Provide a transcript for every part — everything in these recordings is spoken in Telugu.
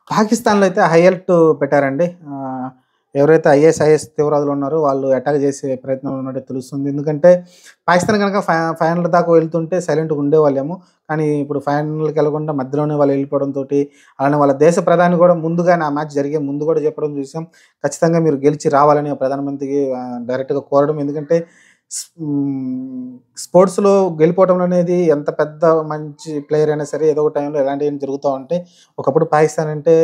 పాకిస్తాన్‌లో అయితే హై అలర్ట్ పెట్టారండి. ఎవరైతే ఐఎస్ తీవ్రవాదులు ఉన్నారో వాళ్ళు అటాక్ చేసే ప్రయత్నంలో ఉన్నట్టు తెలుస్తుంది. ఎందుకంటే పాకిస్తాన్ గనక ఫైనల్ దాకా వెళ్తుంటే సైలెంట్‌గా ఉండేవాళ్ళేమో. కానీ ఇప్పుడు ఫైనల్‌కెళ్ళకుండా మధ్యలోనే వాళ్ళు వెళ్ళిపోవడంతోటి, అలానే వాళ్ళ దేశ ప్రధాని కూడా ముందుగానే ఆ మ్యాచ్ జరిగే ముందు కూడా చెప్పడం చూసాం. ఖచ్చితంగా మీరు గెలిచి రావాలని ఆ ప్రధానమంత్రికి డైరెక్ట్‌గా కోరడం. ఎందుకంటే స్పోర్ట్స్‌లో గెలిపోవడం అనేది ఎంత పెద్ద మంచి ప్లేయర్ అయినా సరే ఏదో ఒక టైంలో ఇలాంటివి జరుగుతా ఉంటాయి. ఒకప్పుడు పాకిస్తాన్ అంటే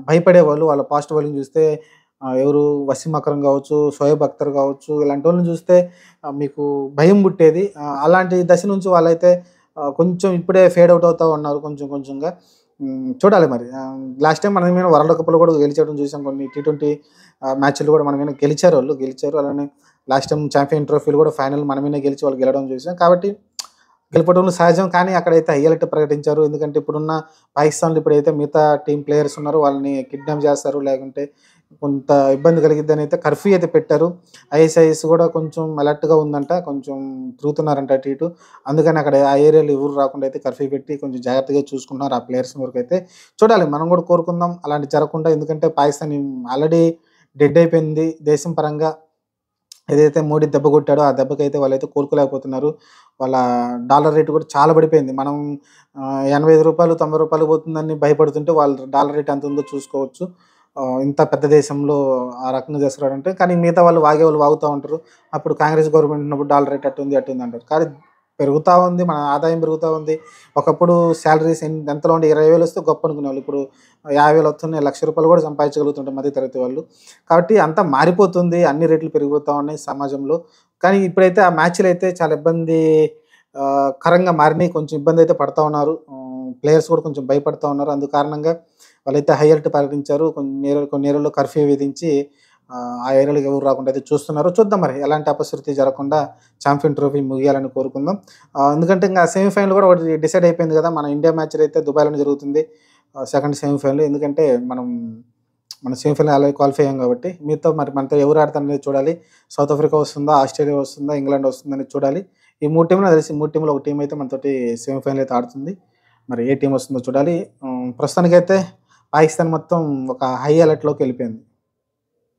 భయపడేవాళ్ళు. వాళ్ళ ఫాస్ట్ బౌలింగ్ చూస్తే ఎవరు వసీం అక్రమ్ కావచ్చు, షోయబ్ అఖ్తర్ కావచ్చు, ఇలాంటోళ్ళని చూస్తే మీకు భయం పుట్టేది. అలాంటి దశ నుంచి వాళ్ళైతే కొంచెం ఇప్పుడే ఫేడ్ ఔట్ అవుతా ఉన్నారు కొంచెం కొంచెంగా. చూడాలి మరి. లాస్ట్ టైమ్ మన మీద వరల్డ్ కప్‌లో కూడా గెలిచడం చూసాం. కొన్ని టీ20 మ్యాచ్‌లు కూడా మన మీద గెలిచారు. అలానే లాస్ట్ టైమ్ చాంపియన్ ట్రోఫీలు కూడా ఫైనల్ మన మీదనే గెలిచి వాళ్ళు గెలవడం చూసాం. కాబట్టి గెలవడం సహజం. కానీ అక్కడైతే హై అలర్ట్ ప్రకటించారు. ఎందుకంటే ఇప్పుడున్న పాకిస్తాన్‌లో ఇప్పుడైతే మిగతా టీమ్ ప్లేయర్స్ ఉన్నారో వాళ్ళని కిడ్నాప్ చేస్తారు. లేకుంటే కొంత ఇబ్బంది కలిగిద్దని అయితే కర్ఫ్యూ అయితే పెట్టారు. ఐఎస్ఐఎస్ కూడా కొంచెం అలర్ట్‌గా ఉందంట. కొంచెం తిరుగుతున్నారంట అటు ఇటు. అందుకని అక్కడ ఆ ఏరియాలో ఎవరు రాకుండా అయితే కర్ఫ్యూ పెట్టి కొంచెం జాగ్రత్తగా చూసుకుంటున్నారు ఆ ప్లేయర్స్ వరకైతే. చూడాలి మనం కూడా కోరుకుందాం అలాంటివి జరగకుండా. ఎందుకంటే పాకిస్తాన్ ఆల్రెడీ డెడ్ అయిపోయింది దేశం పరంగా. ఏదైతే మోడీ దెబ్బ కొట్టాడో, ఆ దెబ్బకైతే వాళ్ళైతే కోలుకోలేకపోతున్నారు. వాళ్ళ డాలర్ రేట్ కూడా చాలా పడిపోయింది. మనం రూ. 85, రూ. 90 పోతుందని భయపడుతుంటే వాళ్ళ డాలర్ రేట్ ఎంత ఉందో చూసుకోవచ్చు. ఇంత పెద్ద దేశంలో ఆ రకంగా చేస్తున్నారంటే కానీ మిగతా వాళ్ళు వాగేవాళ్ళు వాగుతా ఉంటారు. అప్పుడు కాంగ్రెస్ గవర్నమెంట్ ఉన్నప్పుడు డాలర్ రేట్ అట్టుంది, అట్టుంది అంటారు. కానీ పెరుగుతా ఉంది. మన ఆదాయం పెరుగుతా ఉంది. ఒకప్పుడు సాలరీస్ ఎంతలో ఉండే 20,000 వస్తే గొప్ప అనుకునేవాళ్ళు. ఇప్పుడు 50,000 వస్తున్నాయి. రూ. 1,00,000 కూడా సంపాదించగలుగుతుంటారు మధ్య తరగతి వాళ్ళు. కాబట్టి అంతా మారిపోతుంది. అన్ని రేట్లు పెరిగిపోతా ఉన్నాయి సమాజంలో. కానీ ఇప్పుడైతే ఆ మ్యాచ్‌లయితే చాలా కరంగా మారినాయి. కొంచెం ఇబ్బందయితే పడతా ఉన్నారు. ప్లేయర్స్ కూడా కొంచెం భయపడతా ఉన్నారు. అందు కారణంగా వాళ్ళైతే హై అలర్ట్ ప్రకటించారు. కొన్ని ఏరియాల్లో కర్ఫ్యూ విధించి ఆ ఏరియాలోకి ఎవరు రాకుండా అయితే చూస్తున్నారు. చూద్దాం మరి ఎలాంటి అపశృతి జరగకుండా చాంపియన్ ట్రోఫీ ముగియాలని కోరుకుందాం. ఎందుకంటే ఇంక సెమీఫైనల్ కూడా ఒకటి డిసైడ్ అయిపోయింది కదా! మన ఇండియా మ్యాచ్ అయితే దుబాయ్‌లోనే జరుగుతుంది. Second semi-final. ఎందుకంటే మన సెమీఫైనల్ ఆల్రెడీ క్వాలిఫై అయ్యాం కాబట్టి. మరి మనతో ఎవరు ఆడతారనేది చూడాలి. సౌత్ ఆఫ్రికా వస్తుందా? ఆస్ట్రేలియా వస్తుందా? ఇంగ్లాండ్ వస్తుందని చూడాలి. ఈ 3 టీమ్‌లు నాకు తెలిసి 3 టీమ్‌లో ఒక టీమ్ అయితే మనతోటి సెమీఫైనల్ అయితే ఆడుతుంది. మరి ఏ టీమ్ వస్తుందో చూడాలి. ప్రస్తుతానికైతే పాకిస్తాన్ మొత్తం ఒక హై అలర్ట్‌లోకి వెళ్ళిపోయింది.